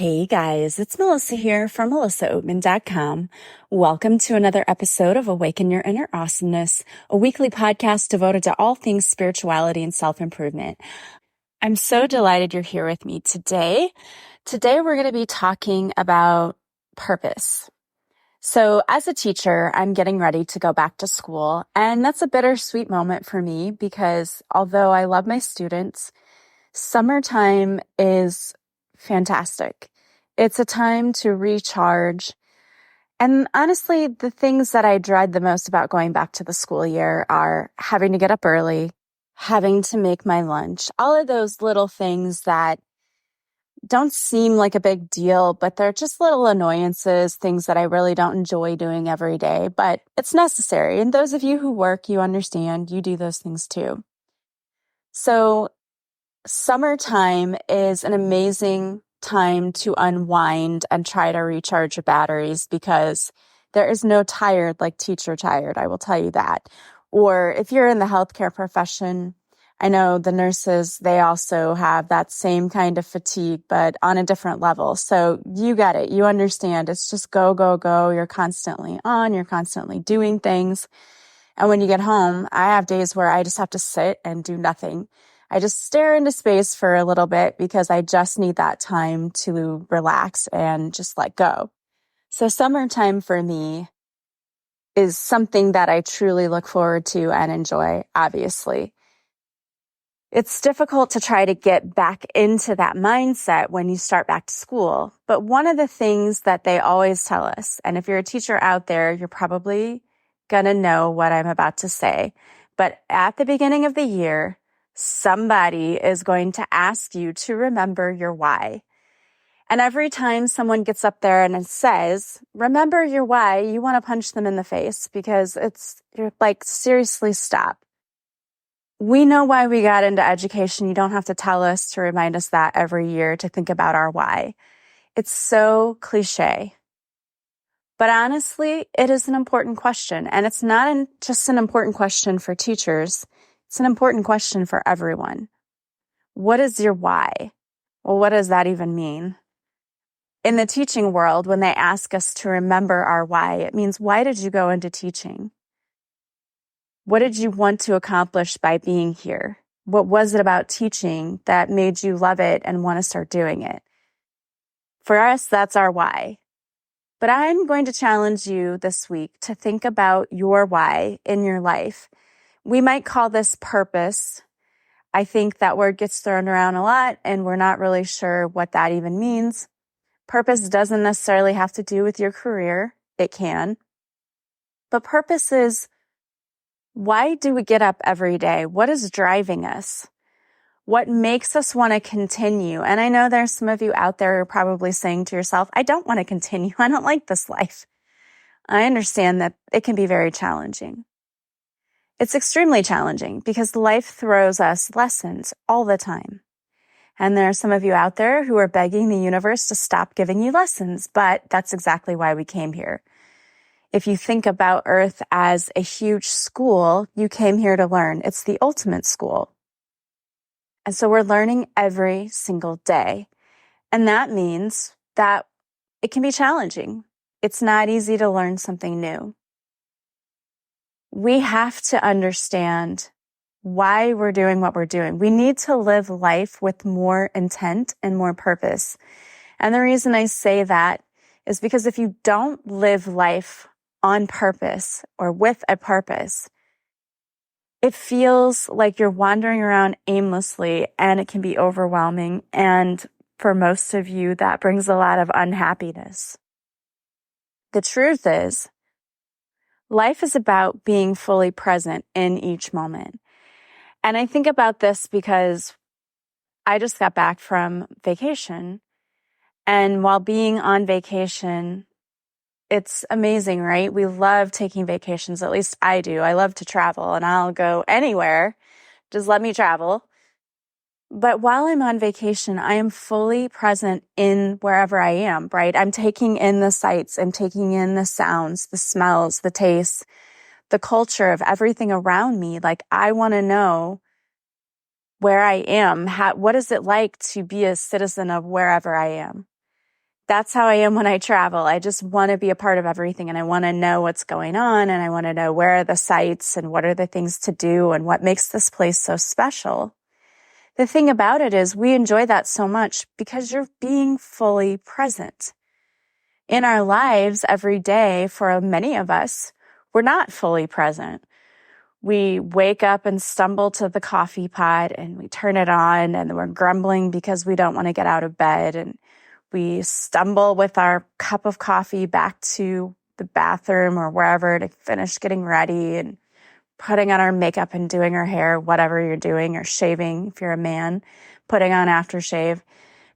Hey guys, it's Melissa here from melissaoatman.com. Welcome to another episode of Awaken Your Inner Awesomeness, a weekly podcast devoted to all things spirituality and self-improvement. I'm so delighted you're here with me today. Today we're going to be talking about purpose. So as a teacher, I'm getting ready to go back to school, and that's a bittersweet moment for me because although I love my students, summertime is fantastic. It's a time to recharge. And honestly, the things that I dread the most about going back to the school year are having to get up early, having to make my lunch, all of those little things that don't seem like a big deal, but they're just little annoyances, things that I really don't enjoy doing every day, but it's necessary. And those of you who work, you understand, you do those things too. So summertime is an amazing time to unwind and try to recharge your batteries because there is no tired like teacher tired, I will tell you that. Or if you're in the healthcare profession, I know the nurses, they also have that same kind of fatigue, but on a different level. So you get it. You understand. It's just go, go, go. You're constantly on. You're constantly doing things. And when you get home, I have days where I just have to sit and do nothing. I just stare into space for a little bit because I just need that time to relax and just let go. So summertime for me is something that I truly look forward to and enjoy, obviously. It's difficult to try to get back into that mindset when you start back to school. But one of the things that they always tell us, and if you're a teacher out there, you're probably going to know what I'm about to say. But at the beginning of the year, somebody is going to ask you to remember your why. And every time someone gets up there and says, remember your why, you want to punch them in the face because you're like, seriously, stop. We know why we got into education. You don't have to tell us to remind us that every year to think about our why. It's so cliche. But honestly, it is an important question. And it's not just an important question for teachers. It's an important question for everyone. What is your why? Well, what does that even mean? In the teaching world, when they ask us to remember our why, it means, why did you go into teaching? What did you want to accomplish by being here? What was it about teaching that made you love it and want to start doing it? For us, that's our why. But I'm going to challenge you this week to think about your why in your life. We might call this purpose. I think that word gets thrown around a lot, and we're not really sure what that even means. Purpose doesn't necessarily have to do with your career. It can. But purpose is, why do we get up every day? What is driving us? What makes us want to continue? And I know there's some of you out there who are probably saying to yourself, I don't want to continue. I don't like this life. I understand that it can be very challenging. It's extremely challenging because life throws us lessons all the time. And there are some of you out there who are begging the universe to stop giving you lessons, but that's exactly why we came here. If you think about Earth as a huge school, you came here to learn. It's the ultimate school. And so we're learning every single day. And that means that it can be challenging. It's not easy to learn something new. We have to understand why we're doing what we're doing. We need to live life with more intent and more purpose. And the reason I say that is because if you don't live life on purpose or with a purpose, it feels like you're wandering around aimlessly and it can be overwhelming. And for most of you, that brings a lot of unhappiness. The truth is, life is about being fully present in each moment. And I think about this because I just got back from vacation. And while being on vacation, it's amazing, right? We love taking vacations. At least I do. I love to travel and I'll go anywhere. Just let me travel. But while I'm on vacation, I am fully present in wherever I am, right? I'm taking in the sights. I'm taking in the sounds, the smells, the tastes, the culture of everything around me. Like, I want to know where I am. What is it like to be a citizen of wherever I am? That's how I am when I travel. I just want to be a part of everything, and I want to know what's going on, and I want to know where are the sites and what are the things to do and what makes this place so special. The thing about it is we enjoy that so much because you're being fully present. In our lives every day, for many of us, we're not fully present. We wake up and stumble to the coffee pot and we turn it on and we're grumbling because we don't want to get out of bed. And we stumble with our cup of coffee back to the bathroom or wherever to finish getting ready and putting on our makeup and doing our hair, whatever you're doing, or shaving if you're a man, putting on aftershave.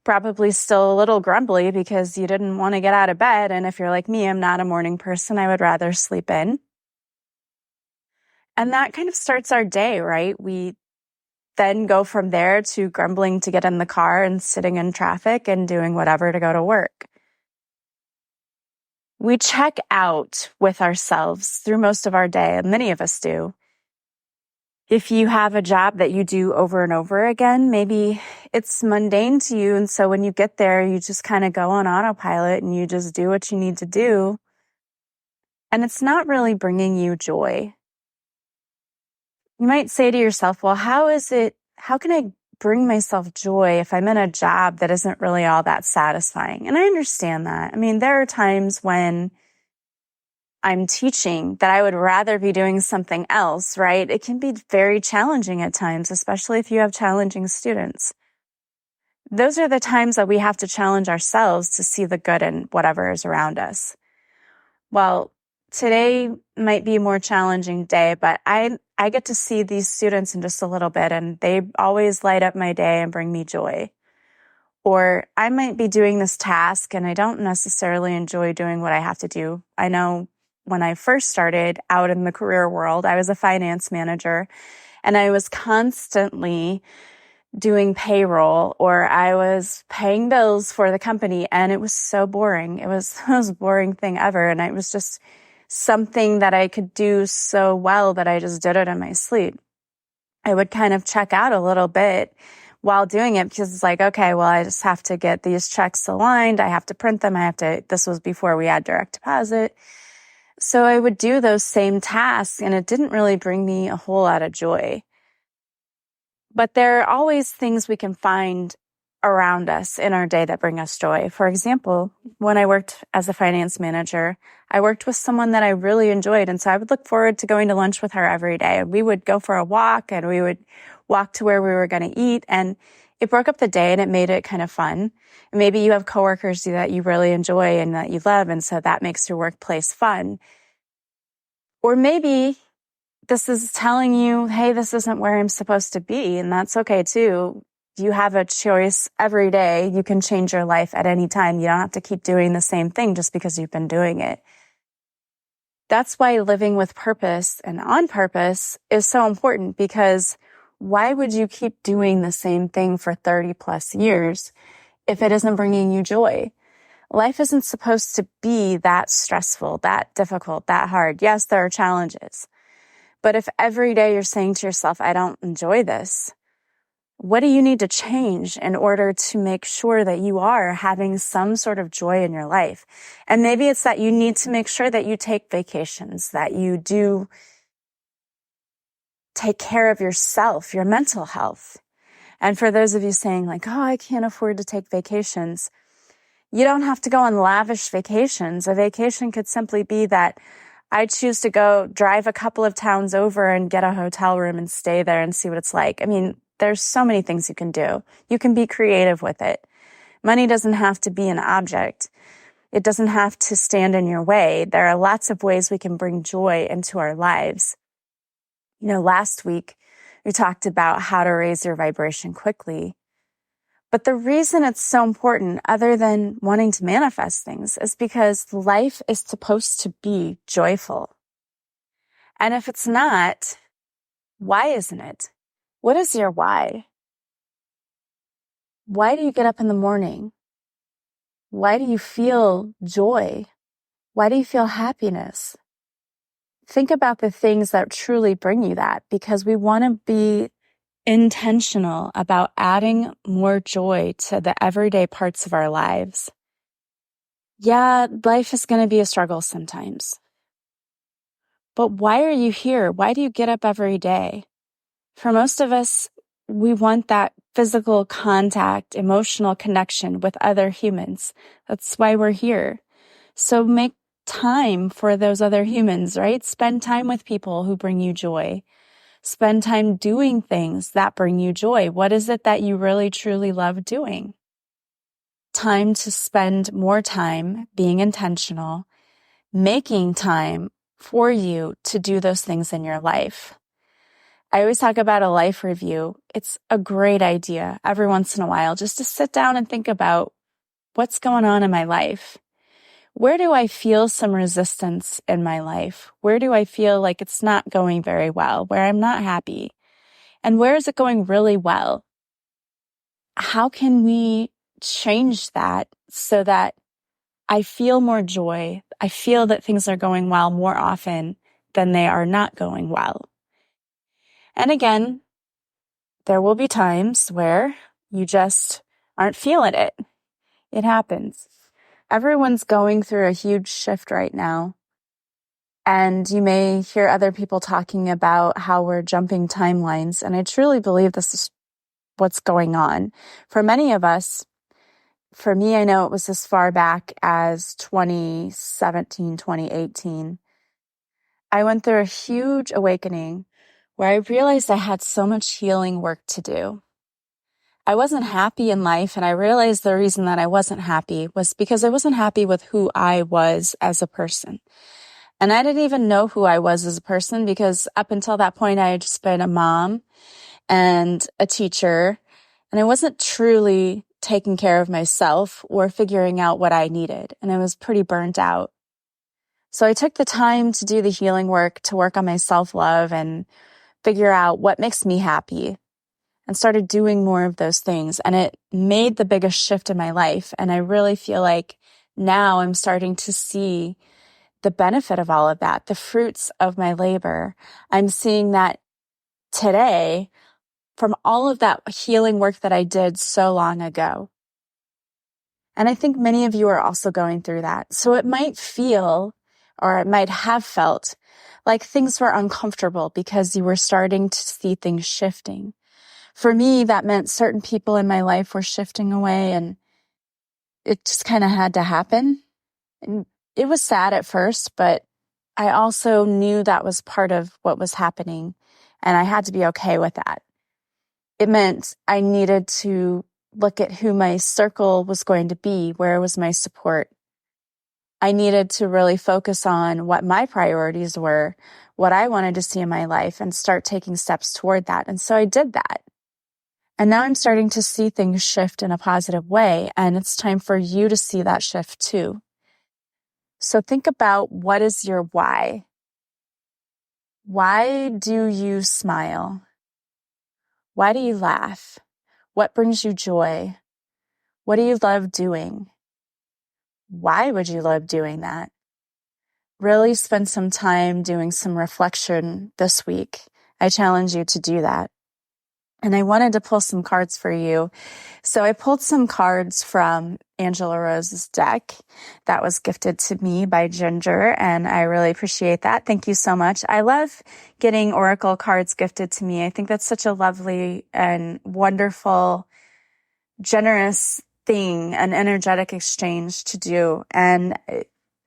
Probably still a little grumbly because you didn't want to get out of bed. And if you're like me, I'm not a morning person. I would rather sleep in. And that kind of starts our day, right? We then go from there to grumbling to get in the car and sitting in traffic and doing whatever to go to work. We check out with ourselves through most of our day, and many of us do. If you have a job that you do over and over again, maybe it's mundane to you. And so when you get there, you just kind of go on autopilot and you just do what you need to do. And it's not really bringing you joy. You might say to yourself, well, how can I bring myself joy if I'm in a job that isn't really all that satisfying? And I understand that. I mean, there are times when I'm teaching that I would rather be doing something else, right? It can be very challenging at times, especially if you have challenging students. Those are the times that we have to challenge ourselves to see the good in whatever is around us. Well, today might be a more challenging day, but I get to see these students in just a little bit, and they always light up my day and bring me joy. Or I might be doing this task and I don't necessarily enjoy doing what I have to do. I know when I first started out in the career world, I was a finance manager and I was constantly doing payroll, or I was paying bills for the company, and it was so boring. It was the most boring thing ever. And it was just something that I could do so well that I just did it in my sleep. I would kind of check out a little bit while doing it because it's like, okay, well, I just have to get these checks aligned. I have to print them. This was before we had direct deposit. So I would do those same tasks and it didn't really bring me a whole lot of joy. But there are always things we can find around us in our day that bring us joy. For example, when I worked as a finance manager, I worked with someone that I really enjoyed. And so I would look forward to going to lunch with her every day. We would go for a walk and we would walk to where we were going to eat. And it broke up the day and it made it kind of fun. And maybe you have coworkers that you really enjoy and that you love. And so that makes your workplace fun. Or maybe this is telling you, hey, this isn't where I'm supposed to be. And that's okay too. You have a choice every day. You can change your life at any time. You don't have to keep doing the same thing just because you've been doing it. That's why living with purpose and on purpose is so important, because why would you keep doing the same thing for 30 plus years if it isn't bringing you joy? Life isn't supposed to be that stressful, that difficult, that hard. Yes, there are challenges. But if every day you're saying to yourself, I don't enjoy this, what do you need to change in order to make sure that you are having some sort of joy in your life? And maybe it's that you need to make sure that you take vacations, that you do take care of yourself, your mental health. And for those of you saying like, oh, I can't afford to take vacations, you don't have to go on lavish vacations. A vacation could simply be that I choose to go drive a couple of towns over and get a hotel room and stay there and see what it's like. I mean, there's so many things you can do. You can be creative with it. Money doesn't have to be an object. It doesn't have to stand in your way. There are lots of ways we can bring joy into our lives. You know, last week we talked about how to raise your vibration quickly. But the reason it's so important, other than wanting to manifest things, is because life is supposed to be joyful. And if it's not, why isn't it? What is your why? Why do you get up in the morning? Why do you feel joy? Why do you feel happiness? Think about the things that truly bring you that, because we want to be intentional about adding more joy to the everyday parts of our lives. Yeah, life is going to be a struggle sometimes. But why are you here? Why do you get up every day? For most of us, we want that physical contact, emotional connection with other humans. That's why we're here. So make time for those other humans, right? Spend time with people who bring you joy. Spend time doing things that bring you joy. What is it that you really, truly love doing? Time to spend more time being intentional, making time for you to do those things in your life. I always talk about a life review. It's a great idea every once in a while just to sit down and think about what's going on in my life. Where do I feel some resistance in my life? Where do I feel like it's not going very well, where I'm not happy? And where is it going really well? How can we change that so that I feel more joy? I feel that things are going well more often than they are not going well. And again, there will be times where you just aren't feeling it. It happens. Everyone's going through a huge shift right now. And you may hear other people talking about how we're jumping timelines. And I truly believe this is what's going on. For many of us, for me, I know it was as far back as 2017, 2018. I went through a huge awakening where I realized I had so much healing work to do. I wasn't happy in life, and I realized the reason that I wasn't happy was because I wasn't happy with who I was as a person. And I didn't even know who I was as a person because up until that point, I had just been a mom and a teacher, and I wasn't truly taking care of myself or figuring out what I needed, and I was pretty burnt out. So I took the time to do the healing work, to work on my self-love and figure out what makes me happy, and started doing more of those things. And it made the biggest shift in my life. And I really feel like now I'm starting to see the benefit of all of that, the fruits of my labor. I'm seeing that today from all of that healing work that I did so long ago. And I think many of you are also going through that. So it might feel, or it might have felt, like things were uncomfortable because you were starting to see things shifting. For me, that meant certain people in my life were shifting away, and it just kind of had to happen. And it was sad at first, but I also knew that was part of what was happening, and I had to be okay with that. It meant I needed to look at who my circle was going to be, where was my support. I needed to really focus on what my priorities were, what I wanted to see in my life, and start taking steps toward that. And so I did that. And now I'm starting to see things shift in a positive way, and it's time for you to see that shift too. So think about, what is your why? Why do you smile? Why do you laugh? What brings you joy? What do you love doing? Why would you love doing that? Really spend some time doing some reflection this week. I challenge you to do that. And I wanted to pull some cards for you. So I pulled some cards from Angela Rose's deck that was gifted to me by Ginger, and I really appreciate that. Thank you so much. I love getting oracle cards gifted to me. I think that's such a lovely and wonderful, generous thing, an energetic exchange to do. And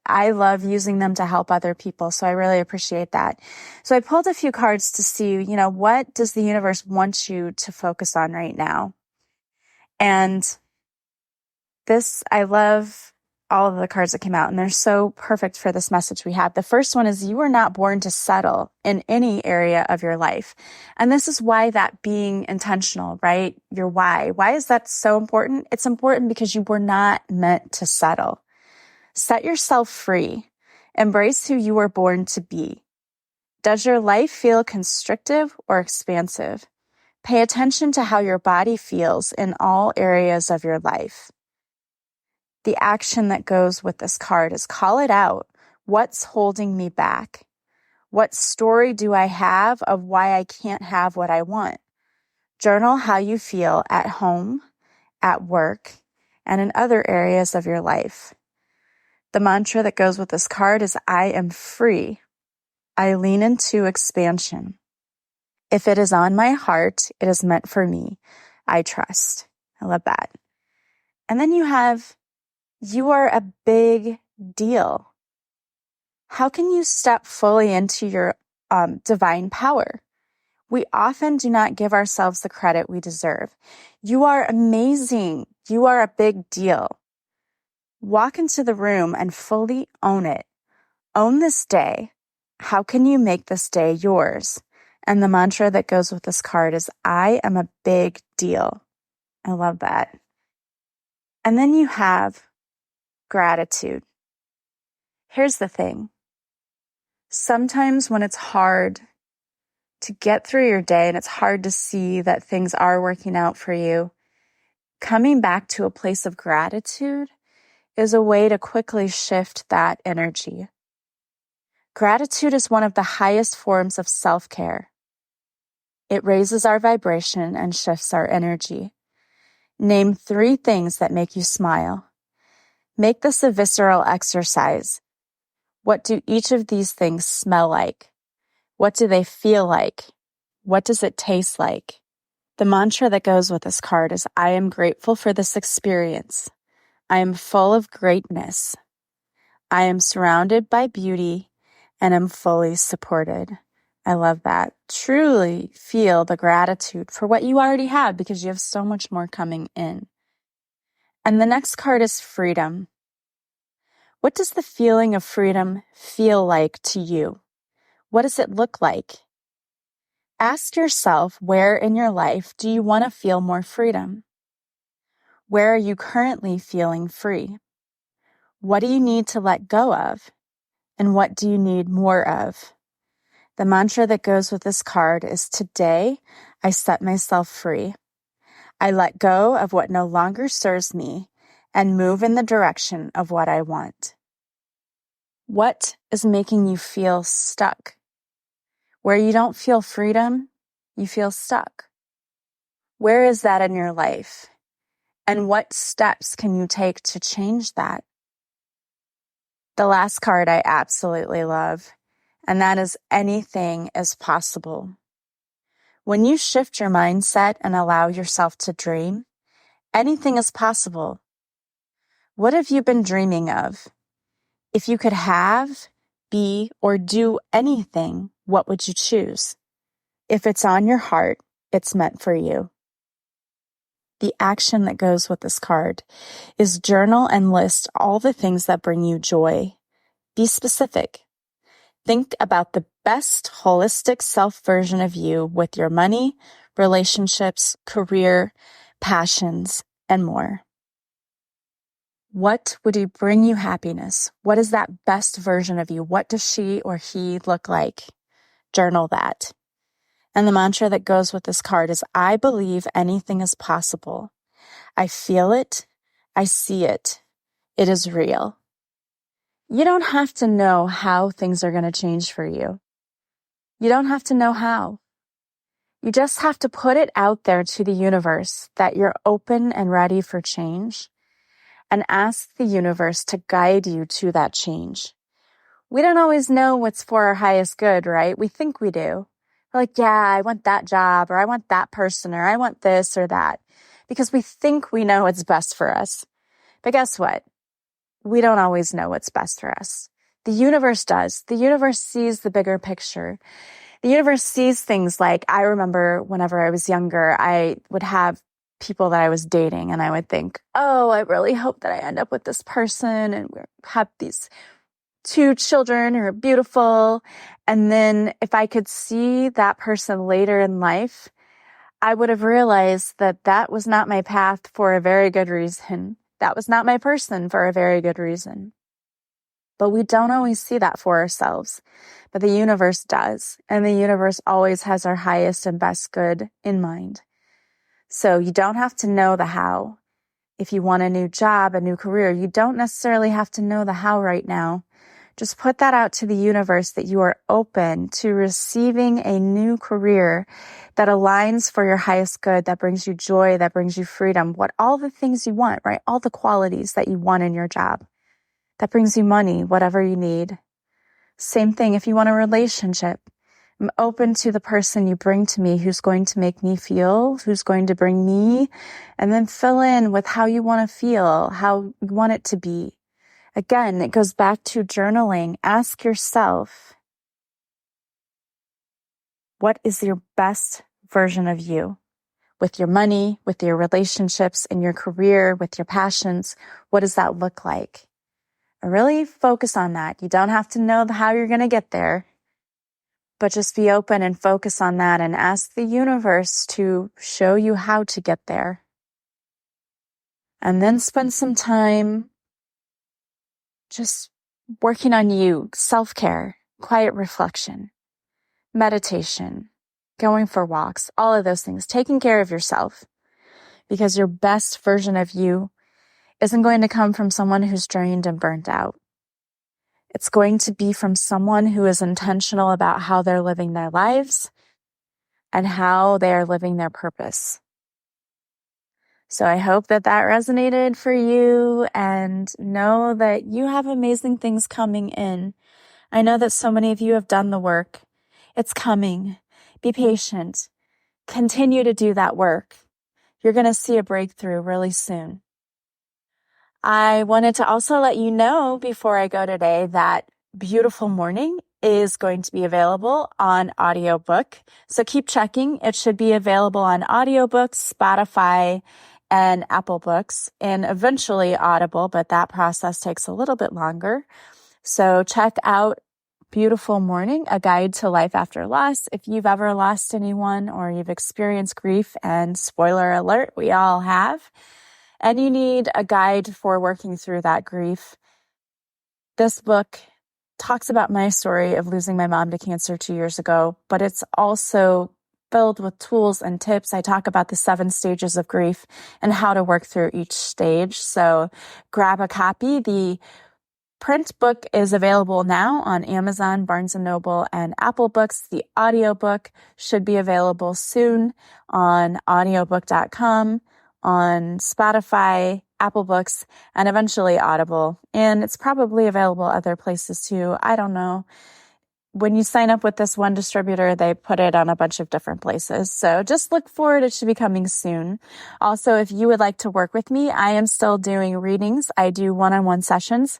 I love using them to help other people. So I really appreciate that. So I pulled a few cards to see, what does the universe want you to focus on right now? And I love all of the cards that came out, and they're so perfect for this message we have. The first one is, you were not born to settle in any area of your life. And this is why that being intentional, right? Your why. Why is that so important? It's important because you were not meant to settle. Set yourself free. Embrace who you were born to be. Does your life feel constrictive or expansive? Pay attention to how your body feels in all areas of your life. The action that goes with this card is, call it out. What's holding me back? What story do I have of why I can't have what I want? Journal how you feel at home, at work, and in other areas of your life. The mantra that goes with this card is, I am free. I lean into expansion. If it is on my heart, it is meant for me. I trust. I love that. And then you have, you are a big deal. How can you step fully into your divine power? We often do not give ourselves the credit we deserve. You are amazing. You are a big deal. Walk into the room and fully own it. Own this day. How can you make this day yours? And the mantra that goes with this card is, I am a big deal. I love that. And then you have gratitude. Here's the thing. Sometimes when it's hard to get through your day and it's hard to see that things are working out for you, coming back to a place of gratitude is a way to quickly shift that energy. Gratitude is one of the highest forms of self-care. It raises our vibration and shifts our energy. Name 3 things that make you smile. Make this a visceral exercise. What do each of these things smell like? What do they feel like? What does it taste like? The mantra that goes with this card is, I am grateful for this experience. I am full of greatness. I am surrounded by beauty and am fully supported. I love that. Truly feel the gratitude for what you already have because you have so much more coming in. And the next card is freedom. What does the feeling of freedom feel like to you? What does it look like? Ask yourself, where in your life do you want to feel more freedom? Where are you currently feeling free? What do you need to let go of? And what do you need more of? The mantra that goes with this card is, today I set myself free. I let go of what no longer serves me and move in the direction of what I want. What is making you feel stuck? Where you don't feel freedom, you feel stuck. Where is that in your life? And what steps can you take to change that? The last card I absolutely love, and that is, anything is possible. When you shift your mindset and allow yourself to dream, anything is possible. What have you been dreaming of? If you could have, be, or do anything, what would you choose? If it's on your heart, it's meant for you. The action that goes with this card is, journal and list all the things that bring you joy. Be specific. Think about the best holistic self version of you with your money, relationships, career, passions, and more. What would bring you happiness? What is that best version of you? What does she or he look like? Journal that. And the mantra that goes with this card is, I believe anything is possible. I feel it. I see it. It is real. You don't have to know how things are going to change for you. You don't have to know how. You just have to put it out there to the universe that you're open and ready for change, and ask the universe to guide you to that change. We don't always know what's for our highest good, right? We think we do. We're like, yeah, I want that job, or I want that person, or I want this or that, because we think we know what's best for us. But guess what? We don't always know what's best for us. The universe does. The universe sees the bigger picture. The universe sees things like, I remember whenever I was younger, I would have people that I was dating and I would think, oh, I really hope that I end up with this person and we have these 2 children who are beautiful. And then if I could see that person later in life, I would have realized that that was not my path for a very good reason. That was not my person for a very good reason. But we don't always see that for ourselves. But the universe does. And the universe always has our highest and best good in mind. So you don't have to know the how. If you want a new job, a new career, you don't necessarily have to know the how right now. Just put that out to the universe that you are open to receiving a new career that aligns for your highest good, that brings you joy, that brings you freedom, all the things you want, right? All the qualities that you want in your job. that brings you money, whatever you need. Same thing if you want a relationship. I'm open to the person you bring to me who's going to make me feel, who's going to bring me, and then fill in with how you want to feel, how you want it to be. Again, it goes back to journaling. Ask yourself, what is your best version of you? With your money, with your relationships, in your career, with your passions, what does that look like? Really focus on that. You don't have to know how you're going to get there, but just be open and focus on that and ask the universe to show you how to get there. And then spend some time just working on you, self-care, quiet reflection, meditation, going for walks, all of those things, taking care of yourself, because your best version of you isn't going to come from someone who's drained and burnt out. It's going to be from someone who is intentional about how they're living their lives and how they are living their purpose. So I hope that resonated for you, and know that you have amazing things coming in. I know that so many of you have done the work. It's coming. Be patient. Continue to do that work. You're going to see a breakthrough really soon. I wanted to also let you know before I go today that Beautiful Mourning is going to be available on audiobook. So keep checking. It should be available on audiobooks, Spotify, and Apple Books, and eventually Audible, but that process takes a little bit longer. So check out Beautiful Mourning, A Guide to Life After Loss. If you've ever lost anyone or you've experienced grief, and spoiler alert, we all have, and you need a guide for working through that grief, this book talks about my story of losing my mom to cancer 2 years ago, but it's also filled with tools and tips. I talk about the 7 stages of grief and how to work through each stage. So grab a copy. The print book is available now on Amazon, Barnes & Noble, and Apple Books. The audiobook should be available soon on audiobook.com, on Spotify, Apple Books, and eventually Audible. And it's probably available other places too. I don't know. When you sign up with this one distributor, they put it on a bunch of different places. So just look for it. It should be coming soon. Also, if you would like to work with me, I am still doing readings. I do one-on-one sessions.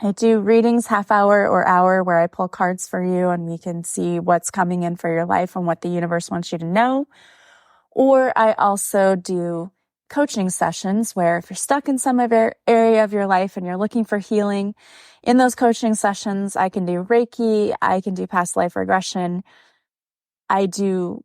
I do readings, half hour or hour, where I pull cards for you and we can see what's coming in for your life and what the universe wants you to know. Or I also do coaching sessions where if you're stuck in some area of your life and you're looking for healing, in those coaching sessions, I can do Reiki, I can do past life regression, I do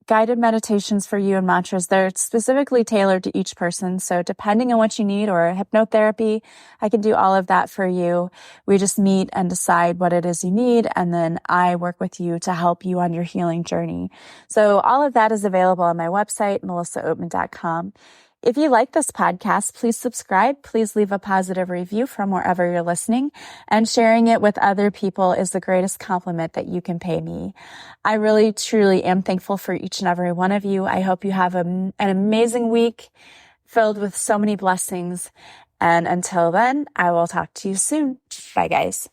guided meditations for you and mantras. They're specifically tailored to each person. So depending on what you need, or hypnotherapy, I can do all of that for you. We just meet and decide what it is you need, and then I work with you to help you on your healing journey. So all of that is available on my website, melissaoatman.com. If you like this podcast, please subscribe. Please leave a positive review from wherever you're listening. And sharing it with other people is the greatest compliment that you can pay me. I really, truly am thankful for each and every one of you. I hope you have an amazing week filled with so many blessings. And until then, I will talk to you soon. Bye, guys.